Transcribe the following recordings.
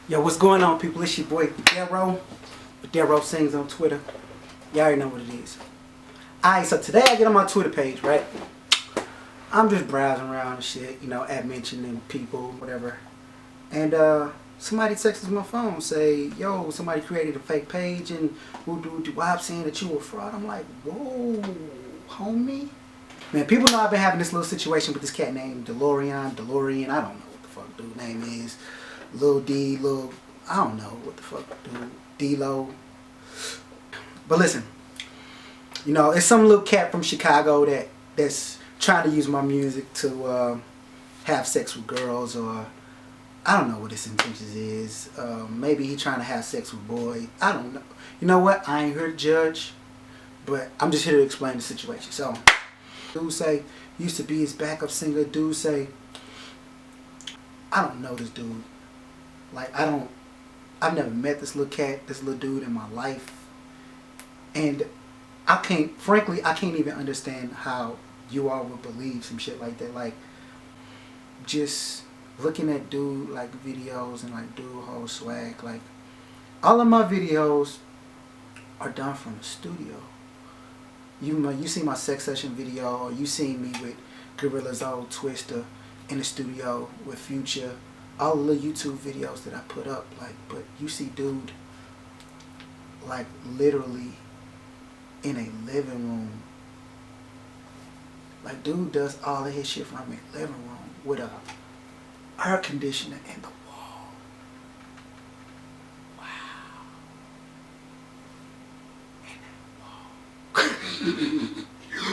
Yo, what's going on, people? It's your boy Fedarro. Fedarro Sings on Twitter. Y'all already know what it is. Alright, so today I get on my Twitter page, right? I'm just browsing around and shit, you know, mentioning people, whatever. And somebody texts my phone, say, yo, somebody created a fake page and I'm saying that you were a fraud. I'm like, whoa, homie. Man, people know I've been having this little situation with this cat named Delorean, I don't know what the fuck dude's name is. Lil D, I don't know what the fuck, dude, D-Lo. But listen, you know, it's some little cat from Chicago that's trying to use my music to have sex with girls, or I don't know what his intentions is. Maybe he trying to have sex with boys. I don't know. You know what? I ain't here to judge, but I'm just here to explain the situation. So, dude say, used to be his backup singer. Dude say, I don't know this dude. Like, I've never met this little cat, this little dude in my life. And frankly, I can't even understand how you all would believe some shit like that. Like, just looking at dude, like, videos and, like, dude whole swag. Like, all of my videos are done from the studio. You see my sex session video, or you seen me with Gorilla's old Twister in the studio with Future. All the little YouTube videos that I put up, like, but you see dude, like, literally in a living room. Like, dude does all of his shit from a living room with a air conditioner in the wall. Wow. In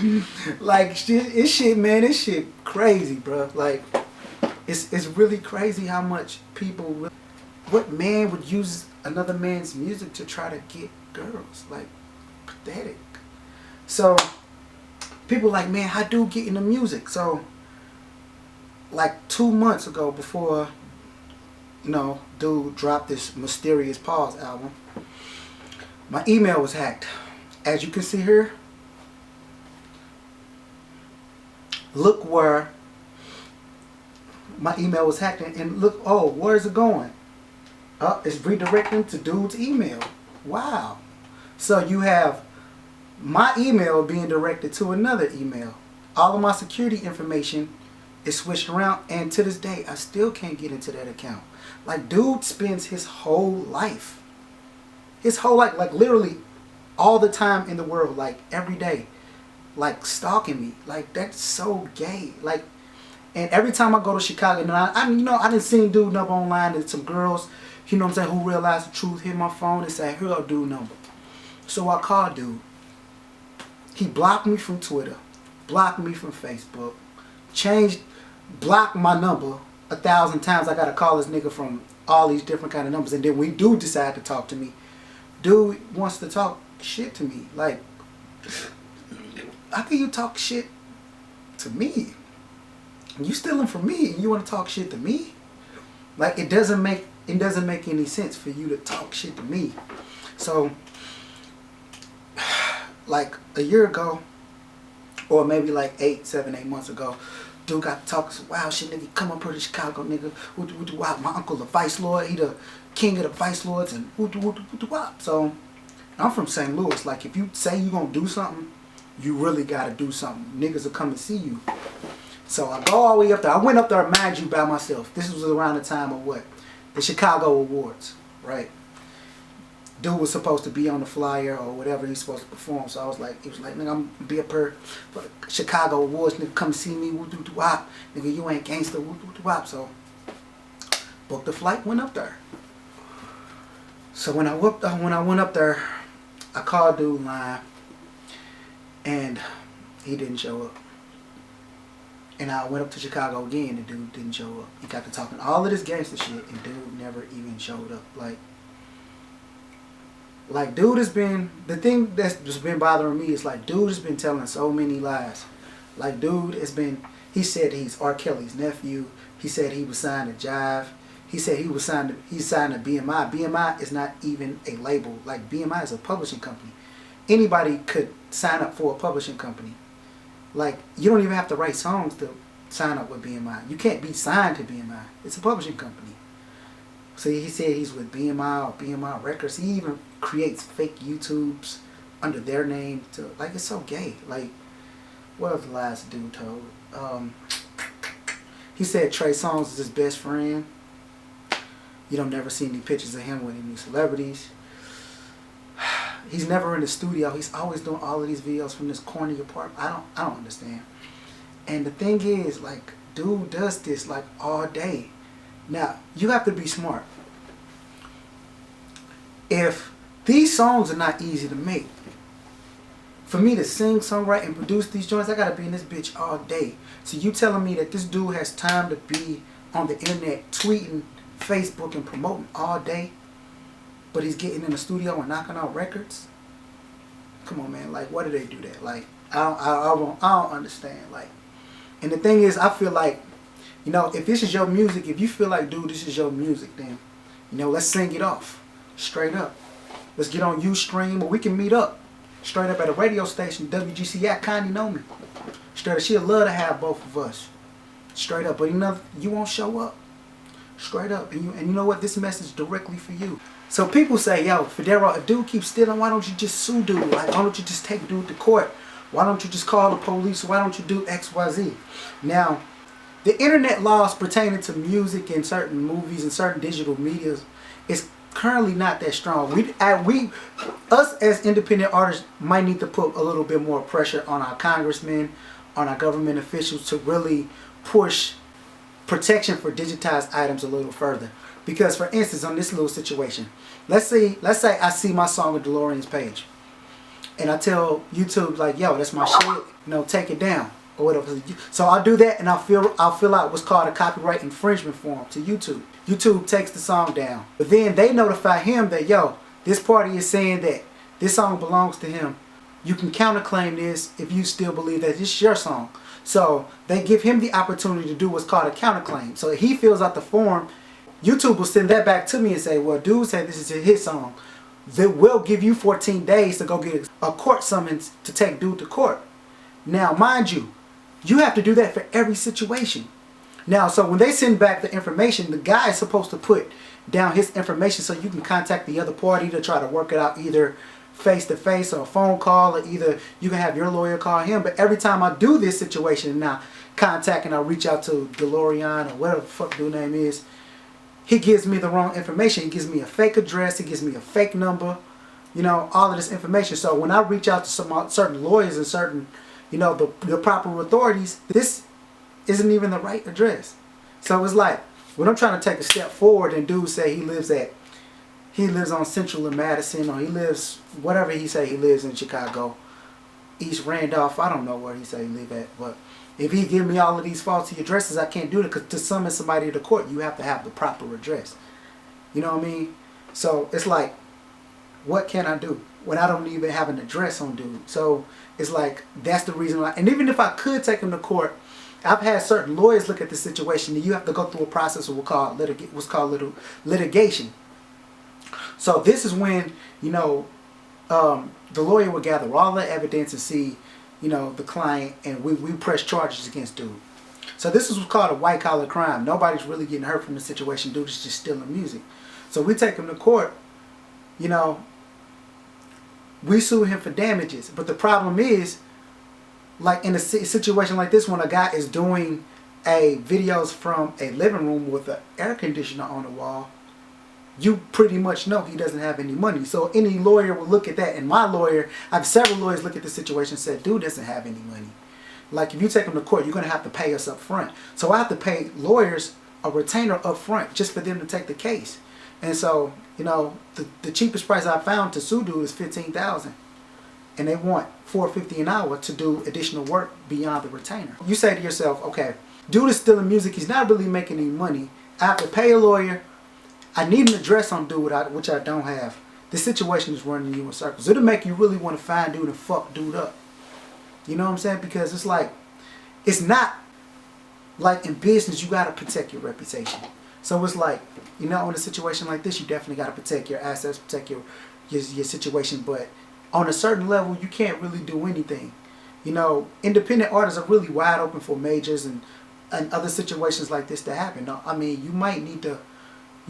that wall. Like, shit, man, this shit crazy, bro. Like, it's really crazy how much people, what man would use another man's music to try to get girls? Like, pathetic. So, people like, man, how do get into music? So, like 2 months ago, before, you know, dude dropped this Mysterious Pause album, my email was hacked. As you can see here, look where my email was hacked, and look, oh, where's it going? It's redirecting to dude's email. Wow. So you have my email being directed to another email. All of my security information is switched around, and to this day, I still can't get into that account. Like, dude spends his whole life, like literally all the time in the world, like every day, like stalking me. Like, that's so gay. Like, and every time I go to Chicago, and I done seen dude number online, and some girls, you know what I'm saying, who realized the truth, hit my phone and say, here, dude number. So I called dude. He blocked me from Twitter, blocked me from Facebook, blocked my number 1,000 times. I gotta call this nigga from all these different kind of numbers, and then when dude decide to talk to me, dude wants to talk shit to me. Like, how can you talk shit to me? You stealing from me and you want to talk shit to me? Like, it doesn't make any sense for you to talk shit to me. So, like a year ago, or maybe like 7, 8 months ago, dude got to talking some wild shit, nigga. Come up here to Chicago, nigga. Wow, my uncle the vice lord, he the king of the vice lords, and so I'm from St. Louis. Like, if you say you gonna do something, you really gotta do something. Niggas will come and see you. So I go all the way up there. I went up there, mind you, by myself. This was around the time of what? The Chicago Awards, right? Dude was supposed to be on the flyer or whatever he's supposed to perform. So he was like, nigga, I'm gonna be up here for the Chicago Awards. Nigga, come see me. Nigga, you ain't gangster. So booked the flight, went up there. So when I went up there, I called dude live, and he didn't show up. And I went up to Chicago again, and dude didn't show up. He got to talking all of this gangster shit, and dude never even showed up. Like dude has been, the thing that's just been bothering me is, like, dude has been telling so many lies. Like, dude has been, he said he's R. Kelly's nephew. He said he was signed to Jive. He said he's signed to BMI. BMI is not even a label. Like, BMI is a publishing company. Anybody could sign up for a publishing company. Like, you don't even have to write songs to sign up with BMI. You can't be signed to BMI. It's a publishing company. So he said he's with BMI or BMI Records. He even creates fake YouTubes under their name. Like, it's so gay. Like, what was the last dude told? He said Trey Songz is his best friend. You don't never see any pictures of him with any celebrities. He's never in the studio. He's always doing all of these videos from this corny apartment. I don't understand. And the thing is, like, dude does this like all day. Now, you have to be smart. If these songs are not easy to make, for me to sing, songwrite, and produce these joints, I gotta be in this bitch all day. So you telling me that this dude has time to be on the internet tweeting, Facebook, and promoting all day, but he's getting in the studio and knocking out records? Come on, man. Like, why do they do that? Like, I don't understand. Like, and the thing is, I feel like, you know, if this is your music, if you feel like, dude, this is your music, then, you know, let's sing it off. Straight up. Let's get on Ustream, or we can meet up. Straight up at a radio station, WGCI, Connie know me. Straight up, she'd love to have both of us. Straight up, but you know, you won't show up. Straight up, and you know what? This message directly for you. So people say, yo, Fedarro, if dude keeps stealing, why don't you just sue dude? Like, why don't you just take dude to court? Why don't you just call the police? Why don't you do X, Y, Z? Now, the internet laws pertaining to music and certain movies and certain digital medias is currently not that strong. Us as independent artists might need to put a little bit more pressure on our congressmen, on our government officials to really push protection for digitized items a little further. Because, for instance, on this little situation, let's say I see my song on Delorean's page, and I tell YouTube, like, yo, that's my shit, you know, take it down or whatever. So I'll do that, and I'll fill out what's called a copyright infringement form to YouTube. YouTube takes the song down, but then they notify him that, yo, this party is saying that this song belongs to him. You can counterclaim this if you still believe that this is your song. So they give him the opportunity to do what's called a counterclaim. So he fills out the form. YouTube will send that back to me and say, well, dude said this is his song. They will give you 14 days to go get a court summons to take dude to court. Now, mind you, you have to do that for every situation. Now, so when they send back the information, the guy is supposed to put down his information so you can contact the other party to try to work it out, either face-to-face or a phone call, or either you can have your lawyer call him. But every time I do this situation and now contact and I reach out to Delorean or whatever the fuck dude's name is, he gives me the wrong information. He gives me a fake address. He gives me a fake number. You know, all of this information. So when I reach out to certain lawyers and certain, you know, the proper authorities, this isn't even the right address. So it's like, when I'm trying to take a step forward and dude say he lives on Central and Madison, or he lives, whatever he say he lives in Chicago, East Randolph, I don't know where he say he live at, but if he give me all of these faulty addresses, I can't do it, because to summon somebody to court, you have to have the proper address. You know what I mean? So it's like, what can I do when I don't even have an address on dude? So it's like, that's the reason why. And even if I could take him to court, I've had certain lawyers look at the situation, and you have to go through a process of what's called litigation. So this is when, you know, the lawyer will gather all the evidence and see, you know, the client, and we press charges against dude. So this is what's called a white collar crime. Nobody's really getting hurt from the situation. Dude is just stealing music. So we take him to court, you know, we sue him for damages. But the problem is, like in a situation like this, when a guy is doing videos from a living room with an air conditioner on the wall, you pretty much know he doesn't have any money. So any lawyer will look at that, and my lawyer, I have several lawyers look at the situation and said, dude doesn't have any money. Like, if you take him to court, you're going to have to pay us up front. So I have to pay lawyers a retainer up front just for them to take the case. And so, you know, the cheapest price I found to sue dude is $15,000. And they want $4.50 an hour to do additional work beyond the retainer. You say to yourself, okay, dude is stealing music. He's not really making any money. I have to pay a lawyer. I need an address on dude, which I don't have. This situation is running you in circles. It'll make you really want to find dude and fuck dude up. You know what I'm saying? Because it's like, it's not like in business, you got to protect your reputation. So it's like, you know, in a situation like this, you definitely got to protect your assets, protect your situation. But on a certain level, you can't really do anything. You know, independent artists are really wide open for majors and other situations like this to happen. I mean, you might need to,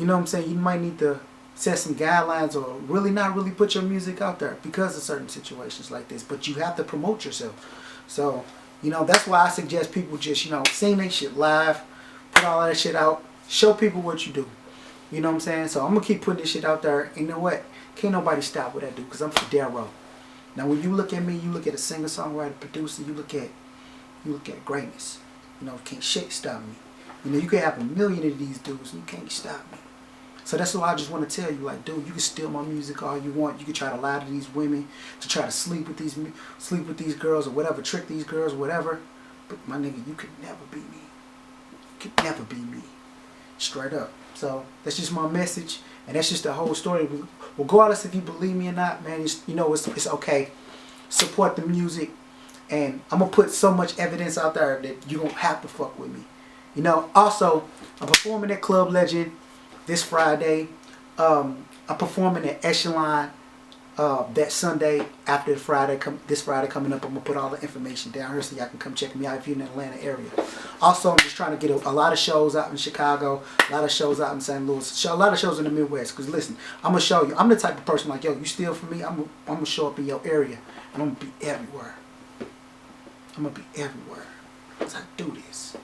You know what I'm saying? You might need to set some guidelines or really not really put your music out there because of certain situations like this. But you have to promote yourself. So, you know, that's why I suggest people just, you know, sing that shit live, put all that shit out, show people what you do. You know what I'm saying? So I'm going to keep putting this shit out there. And you know what? Can't nobody stop what I do because I'm Fedarro. Now when you look at me, you look at a singer, songwriter, producer, you look at greatness. You know, can't shit stop me. You know, you can have a million of these dudes and you can't stop me. So that's why I just want to tell you, like, dude, you can steal my music all you want. You can try to lie to these women, to try to sleep with these girls or whatever, trick these girls or whatever. But my nigga, you could never be me. You could never be me. Straight up. So that's just my message, and that's just the whole story. Regardless if you believe me or not, man, you know it's okay. Support the music, and I'm gonna put so much evidence out there that you don't have to fuck with me. You know. Also, I'm performing at Club Legend this Friday. I'm performing at Echelon that Sunday after this Friday coming up. I'm gonna put all the information down here so y'all can come check me out if you're in the Atlanta area. Also, I'm just trying to get a lot of shows out in Chicago, a lot of shows out in St. Louis, a lot of shows in the Midwest. Because listen, I'm gonna show you. I'm the type of person like, yo, you steal from me, I'm gonna show up in your area, and I'm gonna be everywhere. I'm gonna be everywhere. Cause I do this.